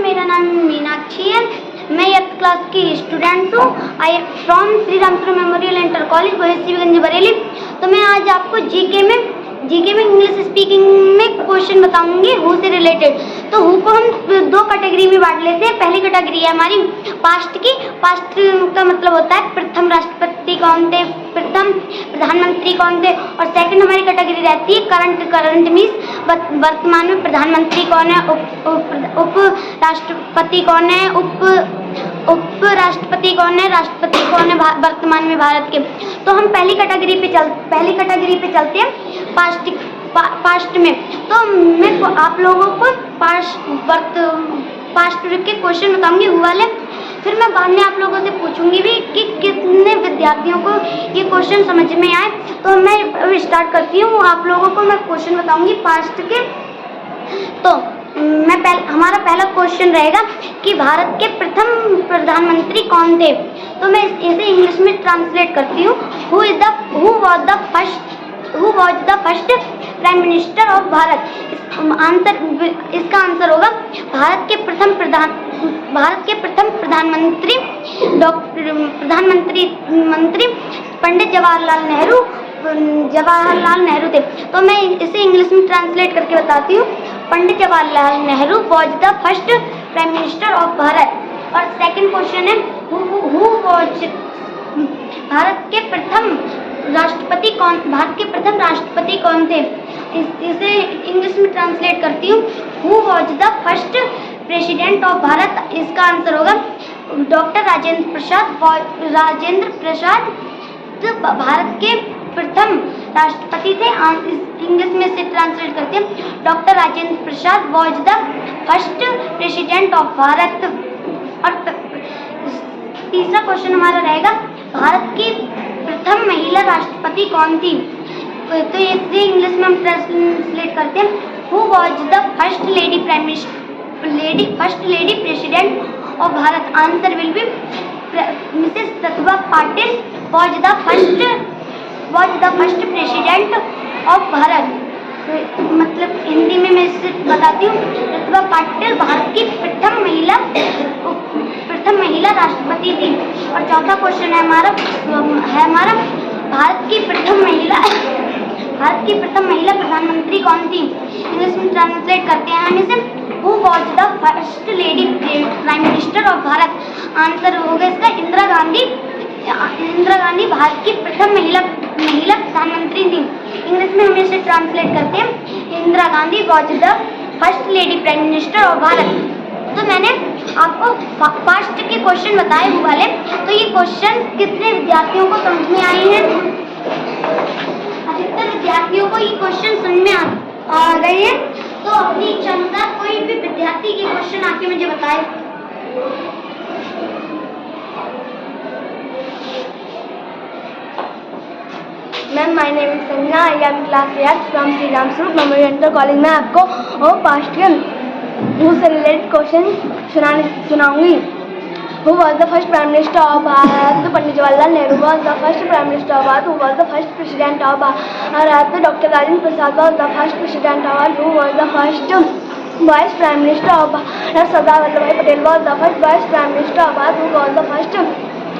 मेरा नाम मीनाक्षी है। मैं 8th क्लास की स्टूडेंट हूँ। I from Shri Ramchandra memorial inter college Gohisiganj Bareilly. तो मैं आज आपको जीके में इंग्लिश स्पीकिंग में क्वेश्चन बताऊंगी हु से रिलेटेड। तो हु को हम दो कैटेगरी में बांट लेते हैं। पहली कैटेगरी है हमारी पास्ट की। पास्ट का मतलब होता है प्रथम राष्ट्रपति कौन थे, प्रथम प्रधानमंत्री कौन थे। और सेकंड हमारी कैटेगरी रहती है करंट मीन्स वर्तमान में प्रधानमंत्री कौन है, उप राष्ट्रपति कौन है, उप राष्ट्रपति कौन है, राष्ट्रपति कौन है वर्तमान में भारत के। तो हम पहली कैटेगरी पे चलते हैं पास्ट में। तो मैं आप लोगों को पास्ट के क्वेश्चन बताऊंगी हु वाले। फिर मैं बाद में आप लोगों से पूछूंगी भी कि कितने विद्यार्थियों को ये क्वेश्चन समझ में आए। तो मैं स्टार्ट करती हूँ। आप लोगों को मैं क्वेश्चन बताऊंगी पास्ट के। तो हमारा पहला क्वेश्चन रहेगा कि भारत के प्रथम प्रधानमंत्री कौन थे। तो मैं इसे इंग्लिश में ट्रांसलेट करती हूँ। Who was the first prime minister of Bharat. इसका आंसर होगा भारत के प्रथम प्रधानमंत्री पंडित जवाहरलाल नेहरू थे। तो मैं इसे इंग्लिश में ट्रांसलेट करके बताती हूँ। Pandit Jawaharlal Nehru was the first prime minister of Bharat. और सेकंड क्वेश्चन है भारत के प्रथम राष्ट्रपति कौन थे। इसे इंग्लिश में ट्रांसलेट करती हूँ। Who was the first president of Bharat. इसका आंसर होगा डॉक्टर राजेंद्र प्रसाद भारत के प्रथम राष्ट्रपति थे। इंग्लिश में से ट्रांसलेट करते हैं। Doctor Rajendra Prasad was the first president of Bharat. और तीसरा क्वेश्चन हमारा रहेगा भारत की प्रथम महिला राष्ट्रपति कौन थी। तो इसे इंग्लिश में हम ट्रांसलेट करते हैं। Who was the first lady president of Bharat. Answer will be Mrs Pratibha Patil was the first president of Bharat. तो मतलब हिंदी में मैं इसे बताती हूँ। प्रतिभा पाटिल भारत की प्रथम महिला राष्ट्रपति थी। और चौथा क्वेश्चन है हमारा भारत की प्रथम महिला प्रधानमंत्री कौन थी। इंग्लिश में ट्रांसलेट करते हैं हम इसे। Who was the first lady prime minister of Bharat. Answer होगा इसका इंदिरा गांधी भारत की प्रथम महिला प्रधानमंत्री थी। इंग्लिश में हम इसे ट्रांसलेट करते हैं। Indira Gandhi was the first lady prime minister of Bharat. तो मैंने आपको पास्ट के क्वेश्चन बताए हुए वाले। तो ये क्वेश्चन कितने विद्यार्थियों को समझ में आए हैं। अधिकतर विद्यार्थियों को ये क्वेश्चन समझ में आ गए हैं। तो अपनी इच्छा अनुसार कोई भी विद्यार्थी के क्वेश्चन आके मुझे बताए। Ma'am, my name is Sanjana. I am class 8 from Shri Ramchandra memorial inter college में आपको पास्ट के हु से रिलेटेड क्वेश्चन सुनाऊंगी। Who was the first prime minister of Bharat. Pandit Jawaharlal Nehru was the first prime minister of Bharat. Who was the first president of Bharat. Doctor Rajendra Prasad was the first president of Bharat. Who was the first vice prime minister of Bharat. Sardar Vallabh Bhai Patel was the first vice prime minister of Bharat. Who was the first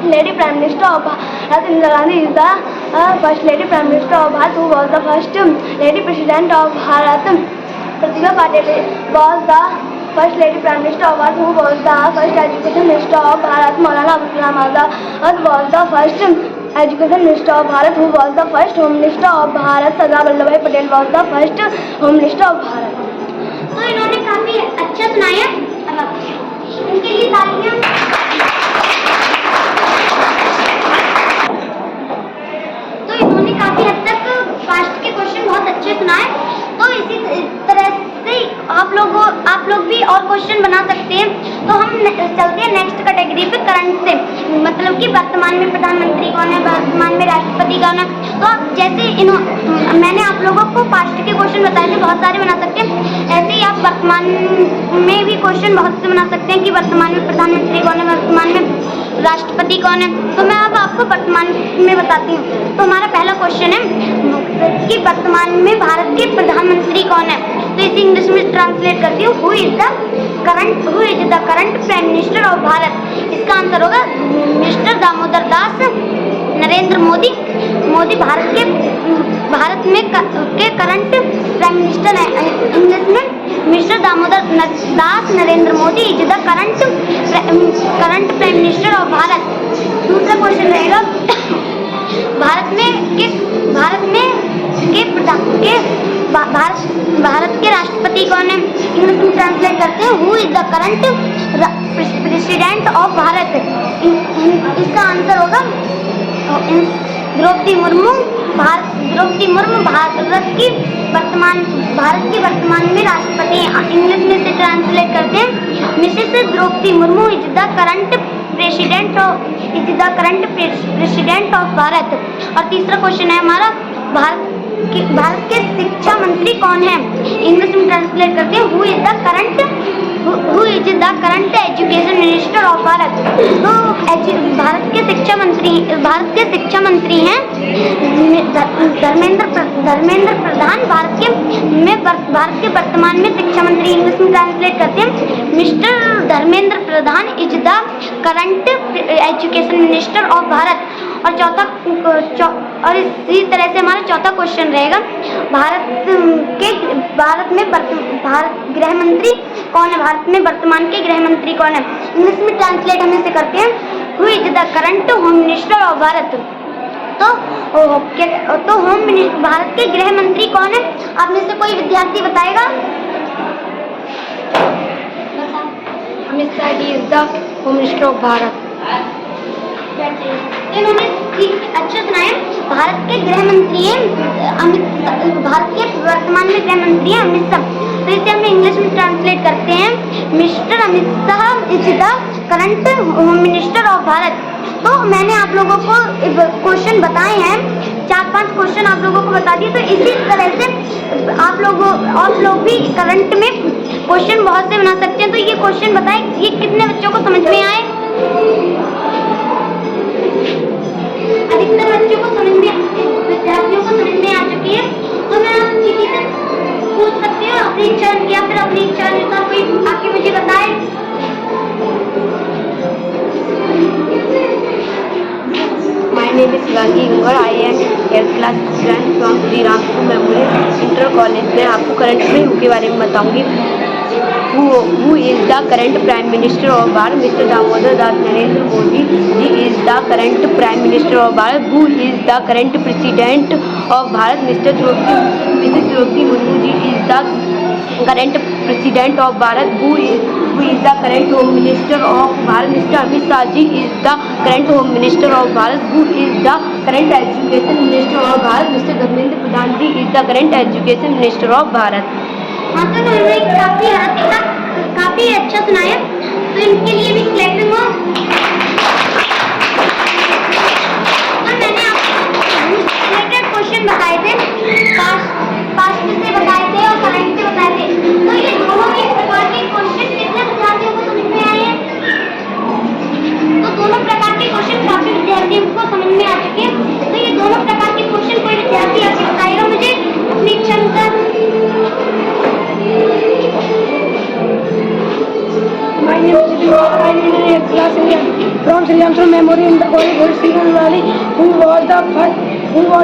lady prime minister of Bharat. Indira Gandhi is the first lady prime minister of Bharat. Who was the first lady president of Bharat. Pratibha Patil was the first lady prime minister of Bharat. Who was the first education minister of Bharat. Maulana Abul Kalam Azad was the first education minister of Bharat. Who was the first home minister of Bharat. Sardar Vallabh Bhai Patel was the first home minister of Bharat. तो इन्होंने काफी अच्छा सुनाया। इनके लिए तालियां। तो इन्होंने काफी हद तक पास्ट के क्वेश्चन बहुत अच्छे सुनाए। तो इसी तरह से आप लोग भी और क्वेश्चन बना सकते हैं। तो हम चलते हैं नेक्स्ट कैटेगरी पे करंट से। मतलब कि वर्तमान में प्रधानमंत्री कौन है, वर्तमान में राष्ट्रपति कौन है। तो जैसे मैंने आप लोगों को पास्ट के क्वेश्चन बताए थे, बहुत सारे बना सकते हैं। ऐसे ही आप वर्तमान में भी क्वेश्चन बहुत से बना सकते हैं कि वर्तमान में प्रधानमंत्री कौन है, वर्तमान में राष्ट्रपति कौन है। तो मैं अब आपको वर्तमान में बताती हूँ। तो हमारा पहला क्वेश्चन है कि वर्तमान में भारत के प्रधानमंत्री कौन है। तो इसे इंग्लिश में ट्रांसलेट करती हूँ, who is the current prime minister of Bharat. इसका आंसर होगा मिस्टर दामोदर दास नरेंद्र मोदी। मोदी भारत में के करंट प्राइम मिनिस्टर है। इंग्लिश में mister Damodar Das Narendra Modi is the current prime minister of Bharat. दूसरा क्वेश्चन रहेगा, भारत के राष्ट्रपति कौन है? इंग्लिश में ट्रांसलेट करते हैं, who is the current president of Bharat. इसका आंसर होगा द्रौपदी मुर्मू। भारत की वर्तमान में राष्ट्रपति हैं। इंग्लिश में से ट्रांसलेट करते हैं, Mrs Draupadi Murmu is the current president of Bharat. और तीसरा क्वेश्चन है हमारा, भारत के शिक्षा मंत्री कौन है? इंग्लिश में ट्रांसलेट करते हैं, who is the current education minister of Bharat. तो भारत के शिक्षा मंत्री हैं धर्मेंद्र प्रधान। भारत के वर्तमान में शिक्षा मंत्री। इंग्लिश में ट्रांसलेट करते हैं, mister Dharmendra Pradhan is the current education minister of Bharat. और इसी तरह से हमारा चौथा क्वेश्चन रहेगा, गृह मंत्री कौन है? भारत में वर्तमान के गृह मंत्री कौन है? इंग्लिश में ट्रांसलेट हम इसे करते हैं, who is the current home minister of Bharat. तो भारत के गृह मंत्री कौन है? आप में से कोई विद्यार्थी बताएगा? Amit Shah ji is the home minister of Bharat. इन्होंने अच्छा सुनाया। भारत के गृह मंत्री हैं भारत के वर्तमान में गृह मंत्री हैं अमित शाह। तो इसे हम इंग्लिश में ट्रांसलेट करते हैं, mister Amit Shah is the current home minister of Bharat. तो मैंने आप लोगों को क्वेश्चन बताए हैं, 4-5 क्वेश्चन आप लोगों को बता दिए। तो इसी तरह से आप लोग भी करंट में क्वेश्चन बहुत से बना सकते हैं। तो ये क्वेश्चन बताएं, ये कितने बच्चों को समझ में आए? अधिकतर बच्चों को विद्यार्थियों को समझ में आ चुकी है। तो मैं आप किसी से पूछ सकती हूँ अपनी इच्छा या फिर अपनी इच्छा अनुसार कोई आके मुझे बताए। My name is Shivangi Gangar. I am 8th class student from Sri Ramsuru Memorial Inter College। मैं आपको करंट में हु के बारे में बताऊंगी। Who is the current Prime Minister of Bharat? Mr. Damodar Das Narendra Modi ji is the current Prime Minister of Bharat. Who is the current President of Bharat? Mrs. Draupadi Murmu ji is the current President of Bharat. Who is the current Home Minister of Bharat? Mr. Amit Shah ji is the current Home Minister of Bharat. Who is the current Education Minister of Bharat? Mr. Dharmendra Pradhan ji is the current Education Minister of Bharat। हाँ, तो उन्होंने काफी हद तक काफी अच्छा सुनाया, तो इनके लिए भी क्लैपिंग हो। तो मैंने आपको रिलेटेड क्वेश्चन बताए थे, पास्ट से बताए थे और करंट से बताए थे। तो ये दोनों ही प्रकार के क्वेश्चन कितने विद्यार्थियों को समझ में आए हैं? तो दोनों प्रकार के क्वेश्चन काफी विद्यार्थियों को समझ में आ चुके हैं। तो ये दोनों प्रकार के क्वेश्चन कोई विद्यार्थी आके बताएगा मुझे अपनी इच्छा अनुसार। My name is Shivangi. I am in 8th class from Sri Ramsuru Memorial Inter College, Srinagar. Who was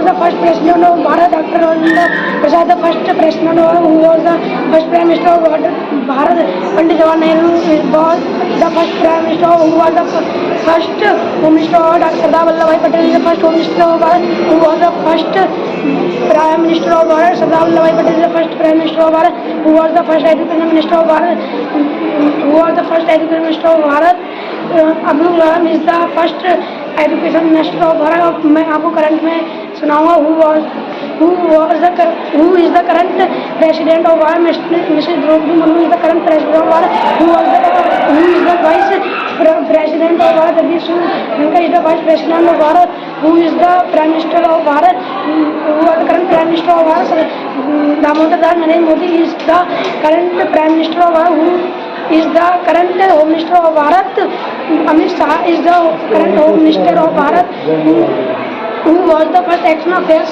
the first president of Bharat? Dr. Rajendra Prasad, the first president of who was the first prime minister of Bharat? Pandit Jawaharlal Nehru was the first prime minister. Who was the first home minister of Dr. Sardar Vallabhbhai Patel is the first home minister of Bharat. Who was the first prime minister of Bharat? Sardar Vallabhbhai Patel is the first prime minister of Bharat. Who was the first education minister of Bharat? Abdul Kalam is the first education minister of Bharat। मैं आपको current में सुनाऊंगा, who is the current president of Bharat? Mrs. Draupadi Murmu is the current president of Bharat। Who is the vice president of Bharat? Jagdish Shankar is the vice president of Bharat। Who is the prime minister of Bharat? Who is the current prime minister of Bharat? Damodar Das Narendra Modi is the current prime minister of Bharat। Who is the current home minister of Bharat? Amit Shah is the current home minister of Bharat। Who was the first action affairs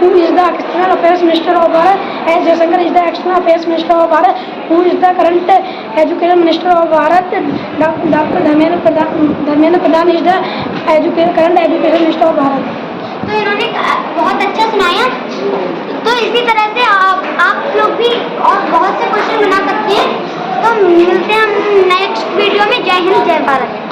Who is the external affairs minister of Bharat? S. Jaishankar is the external affairs minister of Bharat. Who is the current education minister of Bharat? Dr. Dharmendra Pradhan is the current education minister of Bharat. तो इन्होंने बहुत अच्छा सुनाया। तो इसी तरह से आप लोग भी और बहुत से क्वेश्चन बना सकते हैं। तो मिलते हैं हम नेक्स्ट वीडियो में। जय हिंद, जय भारत।